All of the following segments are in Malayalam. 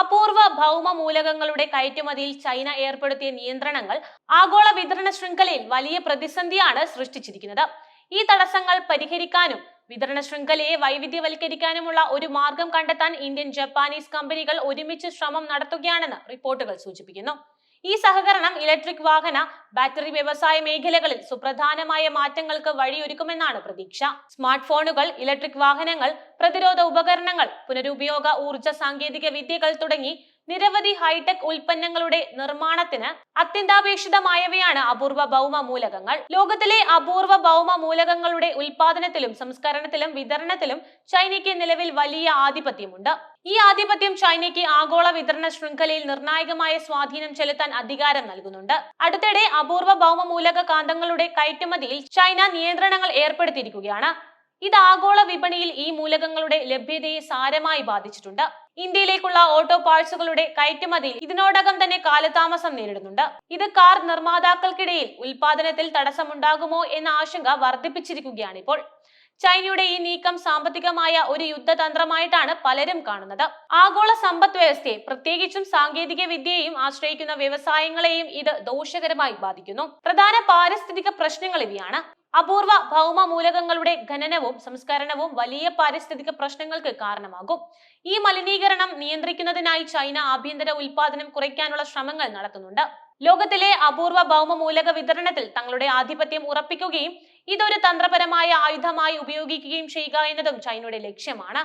അപൂർവ ഭൗമ മൂലകങ്ങളുടെ കയറ്റുമതിയിൽ ചൈന ഏർപ്പെടുത്തിയ നിയന്ത്രണങ്ങൾ ആഗോള വിതരണ ശൃംഖലയിൽ വലിയ പ്രതിസന്ധിയാണ് സൃഷ്ടിച്ചിരിക്കുന്നത്. ഈ തടസ്സങ്ങൾ പരിഹരിക്കാനും വിതരണ ശൃംഖലയെ വൈവിധ്യവൽക്കരിക്കാനുമുള്ള ഒരു മാർഗം കണ്ടെത്താൻ ഇന്ത്യൻ ജപ്പാനീസ് കമ്പനികൾ ഒരുമിച്ച് ശ്രമം നടത്തുകയാണെന്ന് റിപ്പോർട്ടുകൾ സൂചിപ്പിക്കുന്നു. ഈ സഹകരണം ഇലക്ട്രിക് വാഹന, ബാറ്ററി വ്യവസായ മേഖലകളിൽ സുപ്രധാനമായ മാറ്റങ്ങൾക്ക് വഴിയൊരുക്കുമെന്നാണ് പ്രതീക്ഷ. സ്മാർട്ട് ഫോണുകൾ, ഇലക്ട്രിക് വാഹനങ്ങൾ, പ്രതിരോധ ഉപകരണങ്ങൾ, പുനരുപയോഗ ഊർജ്ജ സാങ്കേതിക വിദ്യകൾ തുടങ്ങി നിരവധി ഹൈടെക് ഉൽപ്പന്നങ്ങളുടെ നിർമ്മാണത്തിന് അത്യന്താപേക്ഷിതമായവയാണ് അപൂർവ ഭൗമ മൂലകങ്ങൾ. ലോകത്തിലെ അപൂർവ ഭൗമ മൂലകങ്ങളുടെ ഉൽപാദനത്തിലും സംസ്കരണത്തിലും വിതരണത്തിലും ചൈനയ്ക്ക് നിലവിൽ വലിയ ആധിപത്യമുണ്ട്. ഈ ആധിപത്യം ചൈനയ്ക്ക് ആഗോള വിതരണ ശൃംഖലയിൽ നിർണായകമായ സ്വാധീനം ചെലുത്താൻ അധികാരം നൽകുന്നുണ്ട്. അടുത്തിടെ അപൂർവ ഭൗമ മൂലക കാന്തങ്ങളുടെ കയറ്റുമതിയിൽ ചൈന നിയന്ത്രണങ്ങൾ ഏർപ്പെടുത്തിയിരിക്കുകയാണ്. ഇത് ആഗോള വിപണിയിൽ ഈ മൂലകങ്ങളുടെ ലഭ്യതയെ സാരമായി ബാധിച്ചിട്ടുണ്ട്. ഇന്ത്യയിലേക്കുള്ള ഓട്ടോ പാർട്സുകളുടെ കയറ്റുമതിയിൽ ഇതിനോടകം തന്നെ കാലതാമസം നേരിടുന്നുണ്ട്. ഇത് കാർ നിർമ്മാതാക്കൾക്കിടയിൽ ഉൽപാദനത്തിൽ തടസ്സമുണ്ടാകുമോ എന്ന ആശങ്ക വർദ്ധിപ്പിച്ചിരിക്കുകയാണ് ഇപ്പോൾ. ചൈനയുടെ ഈ നീക്കം സാമ്പത്തികമായ ഒരു യുദ്ധതന്ത്രമായിട്ടാണ് പലരും കാണുന്നത്. ആഗോള സമ്പദ് വ്യവസ്ഥയെ, പ്രത്യേകിച്ചും സാങ്കേതിക വിദ്യയെയും ആശ്രയിക്കുന്ന വ്യവസായങ്ങളെയും ഇത് ദോഷകരമായി ബാധിക്കുന്നു. പ്രധാന പാരിസ്ഥിതിക പ്രശ്നങ്ങൾ ഇവയാണ്. അപൂർവ ഭൗമ മൂലകങ്ങളുടെ ഖനനവും സംസ്കരണവും വലിയ പാരിസ്ഥിതിക പ്രശ്നങ്ങൾക്ക് കാരണമാകും. ഈ മലിനീകരണം നിയന്ത്രിക്കുന്നതിനായി ചൈന ആഭ്യന്തര ഉൽപാദനം കുറയ്ക്കാനുള്ള ശ്രമങ്ങൾ നടത്തുന്നുണ്ട്. ലോകത്തിലെ അപൂർവ ഭൗമ മൂലക വിതരണത്തിൽ തങ്ങളുടെ ആധിപത്യം ഉറപ്പിക്കുകയും ഇതൊരു തന്ത്രപരമായ ആയുധമായി ഉപയോഗിക്കുകയും ചെയ്യുക എന്നതും ചൈനയുടെ ലക്ഷ്യമാണ്.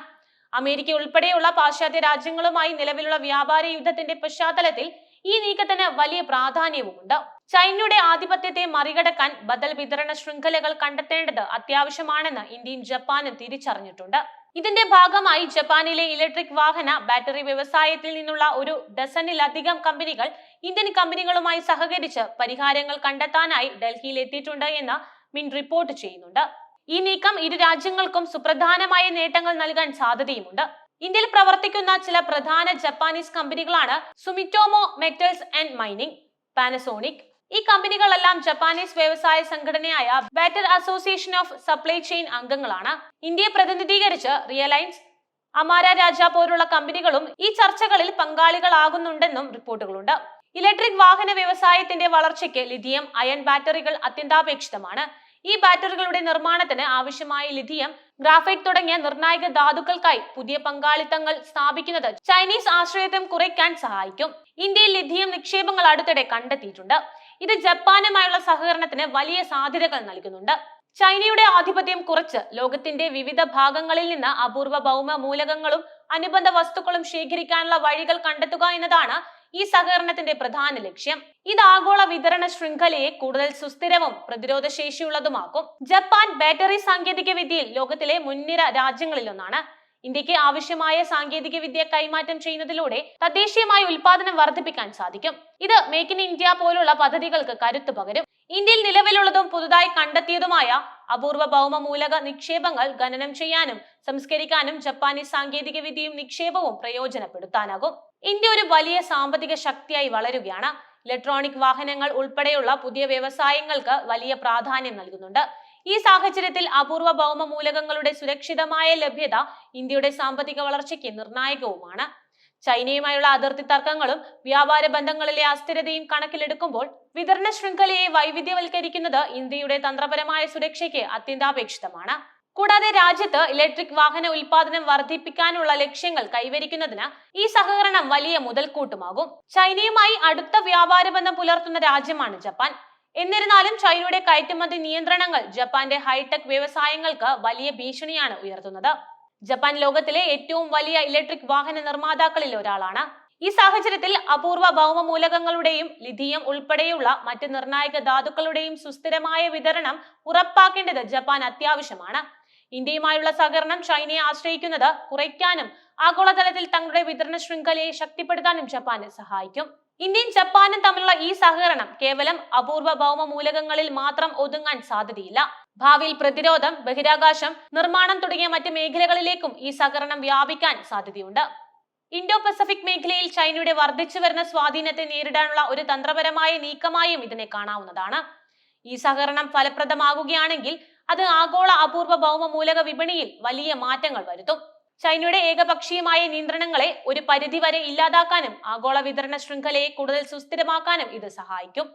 അമേരിക്ക ഉൾപ്പെടെയുള്ള പാശ്ചാത്യ രാജ്യങ്ങളുമായി നിലവിലുള്ള വ്യാപാര യുദ്ധത്തിന്റെ പശ്ചാത്തലത്തിൽ ഈ നീക്കത്തിന് വലിയ പ്രാധാന്യവുമുണ്ട്. ചൈനയുടെ ആധിപത്യത്തെ മറികടക്കാൻ ബദൽ വിതരണ ശൃംഖലകൾ കണ്ടെത്തേണ്ടത് അത്യാവശ്യമാണെന്ന് ഇന്ത്യയും ജപ്പാനും തിരിച്ചറിഞ്ഞിട്ടുണ്ട്. ഇതിന്റെ ഭാഗമായി ജപ്പാനിലെ ഇലക്ട്രിക് വാഹന, ബാറ്ററി വ്യവസായത്തിൽ നിന്നുള്ള ഒരു ഡസനിലധികം കമ്പനികൾ ഇന്ത്യൻ കമ്പനികളുമായി സഹകരിച്ച് പരിഹാരങ്ങൾ കണ്ടെത്താനായി ഡൽഹിയിൽ എത്തിയിട്ടുണ്ട് എന്ന് മിൻ റിപ്പോർട്ട് ചെയ്യുന്നുണ്ട്. ഈ നീക്കം ഇരു രാജ്യങ്ങൾക്കും സുപ്രധാനമായ നേട്ടങ്ങൾ നൽകാൻ സാധ്യതയുമുണ്ട്. ഇന്ത്യയിൽ പ്രവർത്തിക്കുന്ന ചില പ്രധാന ജപ്പാനീസ് കമ്പനികളാണ് Sumitomo metals and mining, Panasonic. ഈ കമ്പനികളെല്ലാം ജപ്പാനീസ് വ്യവസായ സംഘടനയായ batter association of supply chain അംഗങ്ങളാണ്. ഇന്ത്യയെ പ്രതിനിധീകരിച്ച് റിയലയൻസ്, അമാര രാജ പോലുള്ള കമ്പനികളും ഈ ചർച്ചകളിൽ പങ്കാളികളാകുന്നുണ്ടെന്നും റിപ്പോർട്ടുകളുണ്ട്. ഇലക്ട്രിക് വാഹന വ്യവസായത്തിന്റെ വളർച്ചയ്ക്ക് ലിഥിയം അയൺ ബാറ്ററികൾ അത്യന്താപേക്ഷിതമാണ്. ഈ ബാറ്ററികളുടെ നിർമ്മാണത്തിന് ആവശ്യമായ ലിഥിയം, ഗ്രാഫൈറ്റ് തുടങ്ങിയ നിർണായക ധാതുക്കൾക്കായി പുതിയ പങ്കാളിത്തങ്ങൾ സ്ഥാപിക്കുന്നത് ചൈനീസ് ആശ്രയത്വം കുറയ്ക്കാൻ സഹായിക്കും. ഇന്ത്യയിൽ ലിഥിയം നിക്ഷേപങ്ങൾ അടുത്തിടെ കണ്ടെത്തിയിട്ടുണ്ട്. ഇത് ജപ്പാനുമായുള്ള സഹകരണത്തിന് വലിയ സാധ്യതകൾ നൽകുന്നുണ്ട്. ചൈനയുടെ ആധിപത്യം കുറച്ച് ലോകത്തിന്റെ വിവിധ ഭാഗങ്ങളിൽ നിന്ന് അപൂർവ ഭൗമ മൂലകങ്ങളും അനുബന്ധ വസ്തുക്കളും ശേഖരിക്കാനുള്ള വഴികൾ കണ്ടെത്തുക എന്നതാണ് ഈ സഹകരണത്തിന്റെ പ്രധാന ലക്ഷ്യം. ഇത് ആഗോള വിതരണ ശൃംഖലയെ കൂടുതൽ സുസ്ഥിരവും പ്രതിരോധ ശേഷിയുള്ളതുമാക്കും. ജപ്പാൻ ബാറ്ററി സാങ്കേതിക വിദ്യയിൽ ലോകത്തിലെ മുൻനിര രാജ്യങ്ങളിലൊന്നാണ്. ഇന്ത്യക്ക് ആവശ്യമായ സാങ്കേതിക വിദ്യ കൈമാറ്റം ചെയ്യുന്നതിലൂടെ തദ്ദേശീയമായ ഉൽപാദനം വർദ്ധിപ്പിക്കാൻ സാധിക്കും. ഇത് മേക്ക് ഇൻ ഇന്ത്യ പോലുള്ള പദ്ധതികൾക്ക് കരുത്തു പകരും. ഇന്ത്യയിൽ നിലവിലുള്ളതും പുതുതായി കണ്ടെത്തിയതുമായ അപൂർവ ഭൗമ മൂലക നിക്ഷേപങ്ങൾ ഖനനം ചെയ്യാനും സംസ്കരിക്കാനും ജപ്പാനീസ് സാങ്കേതിക വിദ്യയും നിക്ഷേപവും പ്രയോജനപ്പെടുത്താനാകും. ഇന്ത്യ ഒരു വലിയ സാമ്പത്തിക ശക്തിയായി വളരുകയാണ്. ഇലക്ട്രോണിക് വാഹനങ്ങൾ ഉൾപ്പെടെയുള്ള പുതിയ വ്യവസായങ്ങൾക്ക് വലിയ പ്രാധാന്യം നൽകുന്നുണ്ട്. ഈ സാഹചര്യത്തിൽ അപൂർവ ഭൗമ മൂലകങ്ങളുടെ സുരക്ഷിതമായ ലഭ്യത ഇന്ത്യയുടെ സാമ്പത്തിക വളർച്ചയ്ക്ക് നിർണായകവുമാണ്. ചൈനയുമായുള്ള അതിർത്തി തർക്കങ്ങളും വ്യാപാര ബന്ധങ്ങളിലെ അസ്ഥിരതയും കണക്കിലെടുക്കുമ്പോൾ വിതരണ ശൃംഖലയെ വൈവിധ്യവൽക്കരിക്കുന്നത് ഇന്ത്യയുടെ തന്ത്രപരമായ സുരക്ഷയ്ക്ക് അത്യന്താപേക്ഷിതമാണ്. കൂടാതെ രാജ്യത്ത് ഇലക്ട്രിക് വാഹന ഉൽപാദനം വർദ്ധിപ്പിക്കാനുള്ള ലക്ഷ്യങ്ങൾ കൈവരിക്കുന്നതിന് ഈ സഹകരണം വലിയ മുതൽക്കൂട്ടുമാകും. ചൈനയുമായി അടുത്ത വ്യാപാര ബന്ധം പുലർത്തുന്ന രാജ്യമാണ് ജപ്പാൻ. എന്നിരുന്നാലും ചൈനയുടെ കയറ്റുമതി നിയന്ത്രണങ്ങൾ ജപ്പാന്റെ ഹൈടെക് വ്യവസായങ്ങൾക്ക് വലിയ ഭീഷണിയാണ് ഉയർത്തുന്നത്. ജപ്പാൻ ലോകത്തിലെ ഏറ്റവും വലിയ ഇലക്ട്രിക് വാഹന നിർമ്മാതാക്കളിൽ ഒരാളാണ്. ഈ സാഹചര്യത്തിൽ അപൂർവ ഭൗമ മൂലകങ്ങളുടെയും ലിഥിയം ഉൾപ്പെടെയുള്ള മറ്റ് നിർണായക ധാതുക്കളുടെയും സുസ്ഥിരമായ വിതരണം ഉറപ്പാക്കേണ്ടത് ജപ്പാൻ അത്യാവശ്യമാണ്. ഇന്ത്യയുമായുള്ള സഹകരണം ചൈനയെ ആശ്രയിക്കുന്നത് കുറയ്ക്കാനും ആഗോളതലത്തിൽ തങ്ങളുടെ വിതരണ ശൃംഖലയെ ശക്തിപ്പെടുത്താനും ജപ്പാന് സഹായിക്കും. ഇന്ത്യയും ജപ്പാനും തമ്മിലുള്ള ഈ സഹകരണം കേവലം അപൂർവ ഭൗമ മൂലകങ്ങളിൽ മാത്രം ഒതുങ്ങാൻ സാധ്യതയില്ല. ഭാവിയിൽ പ്രതിരോധം, ബഹിരാകാശം, നിർമ്മാണം തുടങ്ങിയ മറ്റ് മേഖലകളിലേക്കും ഈ സഹകരണം വ്യാപിക്കാൻ സാധ്യതയുണ്ട്. ഇൻഡോ പസഫിക് മേഖലയിൽ ചൈനയുടെ വർദ്ധിച്ചു വരുന്ന സ്വാധീനത്തെ നേരിടാനുള്ള ഒരു തന്ത്രപരമായ നീക്കമായും ഇതിനെ കാണാവുന്നതാണ്. ഈ സഹകരണം ഫലപ്രദമാകുകയാണെങ്കിൽ അത് ആഗോള അപൂർവ ഭൗമ മൂലക വിപണിയിൽ വലിയ മാറ്റങ്ങൾ വരുത്തും. ചൈനയുടെ ഏകപക്ഷീയമായ നിയന്ത്രണങ്ങളെ ഒരു പരിധിവരെ ഇല്ലാതാക്കാനും ആഗോള വിതരണ ശൃംഖലയെ കൂടുതൽ സുസ്ഥിരമാക്കാനും ഇത് സഹായിക്കും.